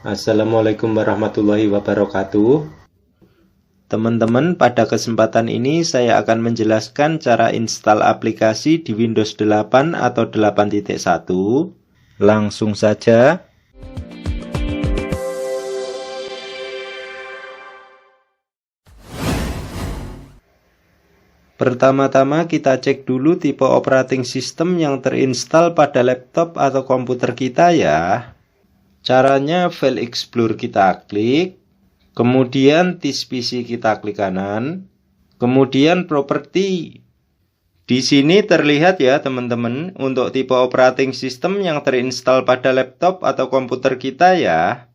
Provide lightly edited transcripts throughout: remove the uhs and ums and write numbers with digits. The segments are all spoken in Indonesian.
Assalamualaikum warahmatullahi wabarakatuh. Teman-teman, pada kesempatan ini saya akan menjelaskan cara install aplikasi di Windows 8 atau 8.1. Langsung saja. Pertama-tama kita cek dulu tipe operating system yang terinstall pada laptop atau komputer kita ya. Caranya File Explorer kita klik, kemudian This PC kita klik kanan, kemudian Property. Di sini terlihat ya teman-teman untuk tipe operating system yang terinstall pada laptop atau komputer kita ya.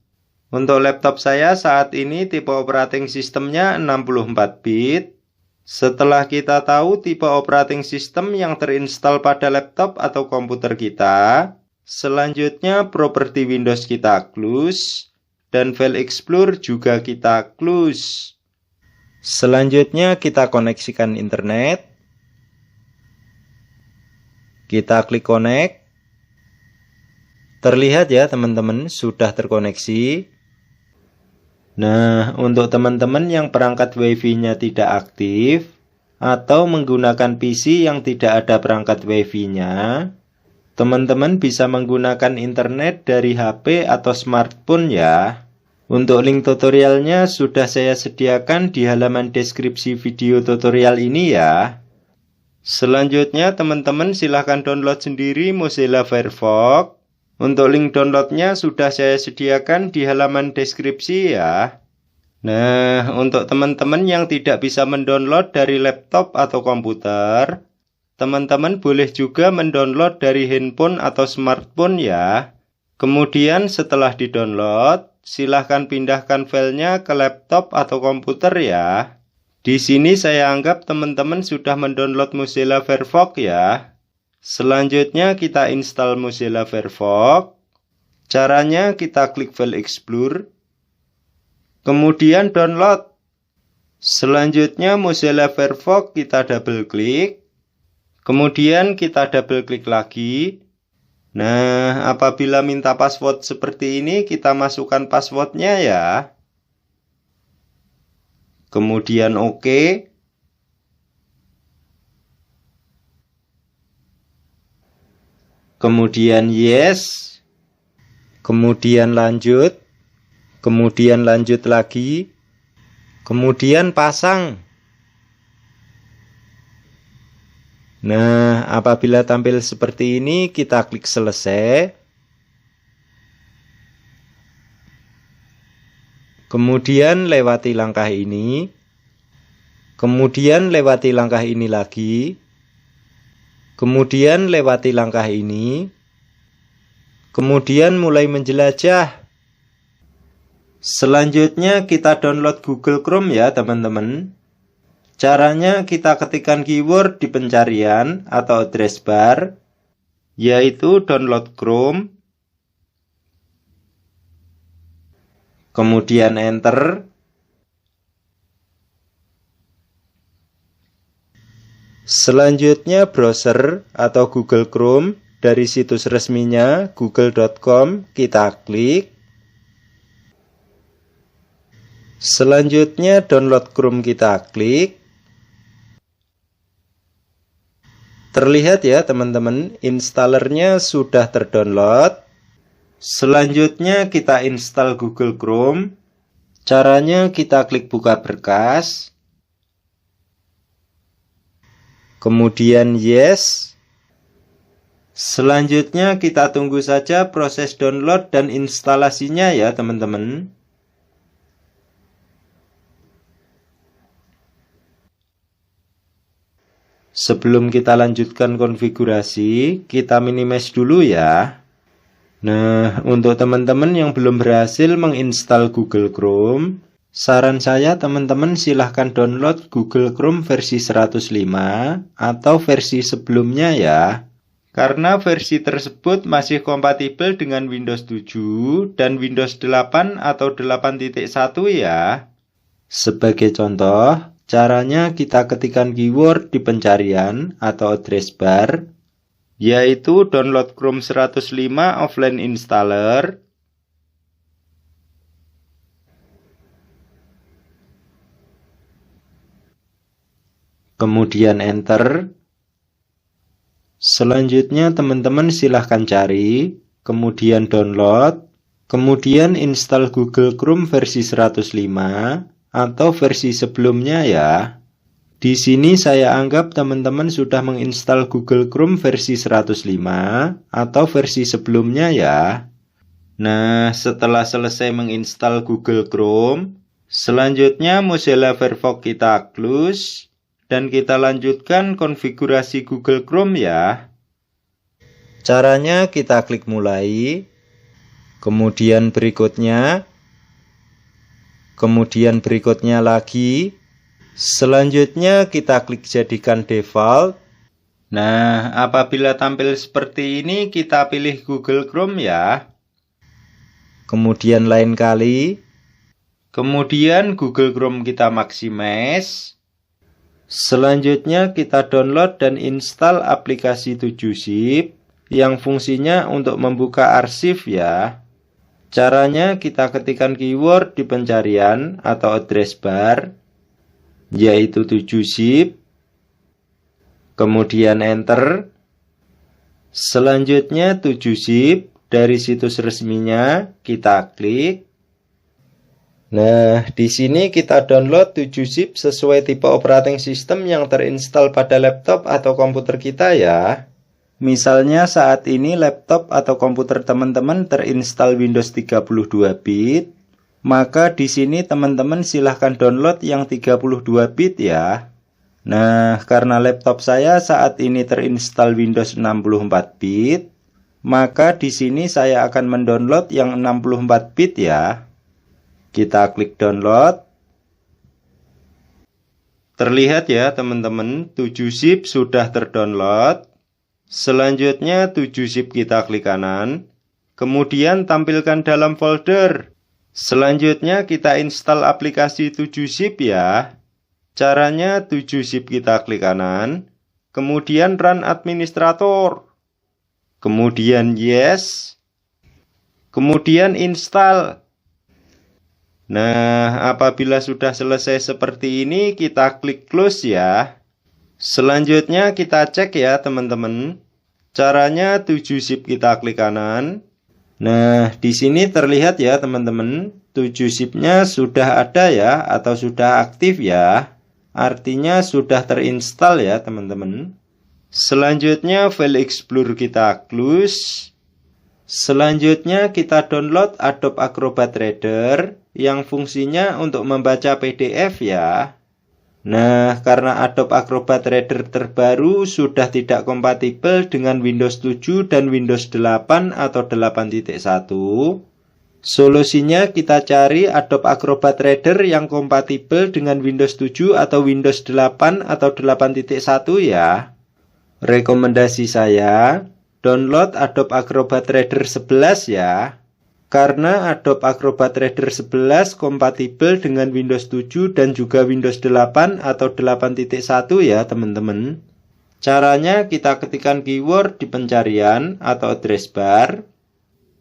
Untuk laptop saya saat ini tipe operating systemnya 64 bit. Setelah kita tahu tipe operating system yang terinstall pada laptop atau komputer kita, selanjutnya properti Windows kita close dan File Explorer juga kita close. Selanjutnya kita koneksikan internet. Kita klik connect. Terlihat ya teman-teman sudah terkoneksi. Nah, untuk teman-teman yang perangkat WiFi-nya tidak aktif atau menggunakan PC yang tidak ada perangkat WiFi-nya, teman-teman bisa menggunakan internet dari HP atau smartphone ya. Untuk link tutorialnya sudah saya sediakan di halaman deskripsi video tutorial ini ya. Selanjutnya teman-teman silahkan download sendiri Mozilla Firefox. Untuk link downloadnya sudah saya sediakan di halaman deskripsi ya. Nah, untuk teman-teman yang tidak bisa mendownload dari laptop atau komputer, teman-teman boleh juga mendownload dari handphone atau smartphone ya. Kemudian setelah didownload, silahkan pindahkan filenya ke laptop atau komputer ya. Di sini saya anggap teman-teman sudah mendownload Mozilla Firefox ya. Selanjutnya kita install Mozilla Firefox. Caranya kita klik File Explorer, kemudian download. Selanjutnya Mozilla Firefox kita double klik, kemudian kita double klik lagi. Nah, apabila minta password seperti ini, kita masukkan passwordnya ya. Kemudian OK. Kemudian yes. Kemudian lanjut. Kemudian lanjut lagi. Kemudian pasang. Nah, apabila tampil seperti ini, kita klik selesai. Kemudian lewati langkah ini. Kemudian lewati langkah ini lagi. Kemudian lewati langkah ini. Kemudian mulai menjelajah. Selanjutnya kita download Google Chrome ya teman-teman. Caranya kita ketikkan keyword di pencarian atau address bar, yaitu download Chrome. Kemudian enter. Selanjutnya browser atau Google Chrome dari situs resminya google.com kita klik. Selanjutnya download Chrome kita klik. Terlihat ya teman-teman, installernya sudah terdownload. Selanjutnya kita install Google Chrome. Caranya kita klik buka berkas. Kemudian yes. Selanjutnya kita tunggu saja proses download dan instalasinya ya teman-teman. Sebelum kita lanjutkan konfigurasi, kita minimize dulu ya. Nah, untuk teman-teman yang belum berhasil menginstal Google Chrome, saran saya teman-teman silahkan download Google Chrome versi 105 atau versi sebelumnya ya. Karena versi tersebut masih kompatibel dengan Windows 7 dan Windows 8 atau 8.1 ya. Sebagai contoh, caranya kita ketikkan keyword di pencarian atau address bar, yaitu download Chrome 105 offline installer. kemudian enter. Selanjutnya teman-teman silahkan cari, kemudian download, kemudian install Google Chrome versi 105 atau versi sebelumnya ya. Di sini saya anggap teman-teman sudah menginstal Google Chrome versi 105 atau versi sebelumnya ya. Nah, setelah selesai menginstal Google Chrome, selanjutnya Mozilla Firefox kita close. Dan kita lanjutkan konfigurasi Google Chrome ya. Caranya kita klik mulai, kemudian berikutnya lagi. Selanjutnya kita klik jadikan default. Nah, apabila tampil seperti ini kita pilih Google Chrome ya. Kemudian lain kali. Kemudian Google Chrome kita maximize. Selanjutnya kita download dan install aplikasi 7zip yang fungsinya untuk membuka arsip ya. Caranya kita ketikkan keyword di pencarian atau address bar, yaitu 7zip, kemudian enter. Selanjutnya 7zip dari situs resminya kita klik. Nah, di sini kita download 7zip sesuai tipe operating system yang terinstall pada laptop atau komputer kita ya. Misalnya saat ini laptop atau komputer teman-teman terinstall Windows 32 bit, maka di sini teman-teman silahkan download yang 32 bit ya. Nah, karena laptop saya saat ini terinstall Windows 64 bit, maka di sini saya akan mendownload yang 64 bit ya. Kita klik download. Terlihat ya teman-teman, 7zip sudah terdownload. Selanjutnya 7zip kita klik kanan. Kemudian tampilkan dalam folder. Selanjutnya kita install aplikasi 7zip ya. Caranya 7zip kita klik kanan. Kemudian run administrator. Kemudian yes. Kemudian install. Nah, apabila sudah selesai seperti ini, kita klik close ya. Selanjutnya kita cek ya teman-teman. Caranya 7zip kita klik kanan. Nah, di sini terlihat ya teman-teman, 7zipnya sudah ada ya, atau sudah aktif ya. Artinya sudah terinstall ya teman-teman. Selanjutnya file explorer kita close. Selanjutnya kita download Adobe Acrobat Reader yang fungsinya untuk membaca PDF ya. Nah, karena Adobe Acrobat Reader terbaru sudah tidak kompatibel dengan Windows 7 dan Windows 8 atau 8.1, solusinya kita cari Adobe Acrobat Reader yang kompatibel dengan Windows 7 atau Windows 8 atau 8.1 ya. Rekomendasi saya, download Adobe Acrobat Reader 11 ya. Karena Adobe Acrobat Reader 11 kompatibel dengan Windows 7 dan juga Windows 8 atau 8.1 ya teman-teman. Caranya kita ketikkan keyword di pencarian atau address bar,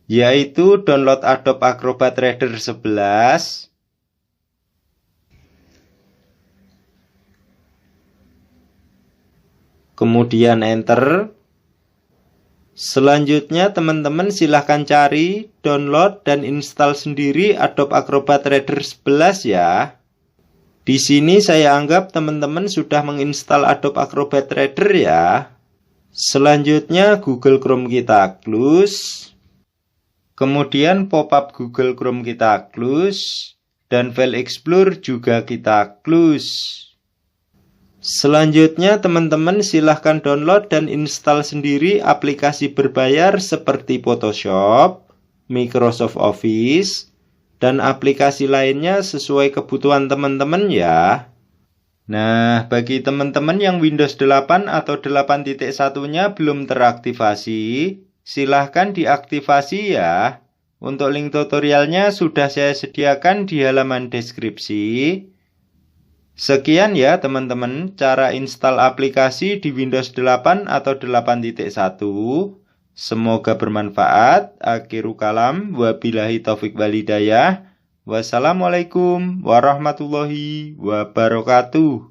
yaitu download Adobe Acrobat Reader 11. Kemudian enter. Selanjutnya teman-teman silahkan cari, download, dan install sendiri Adobe Acrobat Reader 11 ya. Di sini saya anggap teman-teman sudah menginstal Adobe Acrobat Reader ya. Selanjutnya Google Chrome kita close. Kemudian pop-up Google Chrome kita close. Dan File Explorer juga kita close. Selanjutnya teman-teman silahkan download dan install sendiri aplikasi berbayar seperti Photoshop, Microsoft Office, dan aplikasi lainnya sesuai kebutuhan teman-teman ya. Nah, bagi teman-teman yang Windows 8 atau 8.1-nya belum teraktivasi, silahkan diaktifasi ya. Untuk link tutorialnya sudah saya sediakan di halaman deskripsi. Sekian ya teman-teman, cara install aplikasi di Windows 8 atau 8.1. Semoga bermanfaat. Akhiru kalam, wabillahi taufik walhidayah. Wassalamualaikum warahmatullahi wabarakatuh.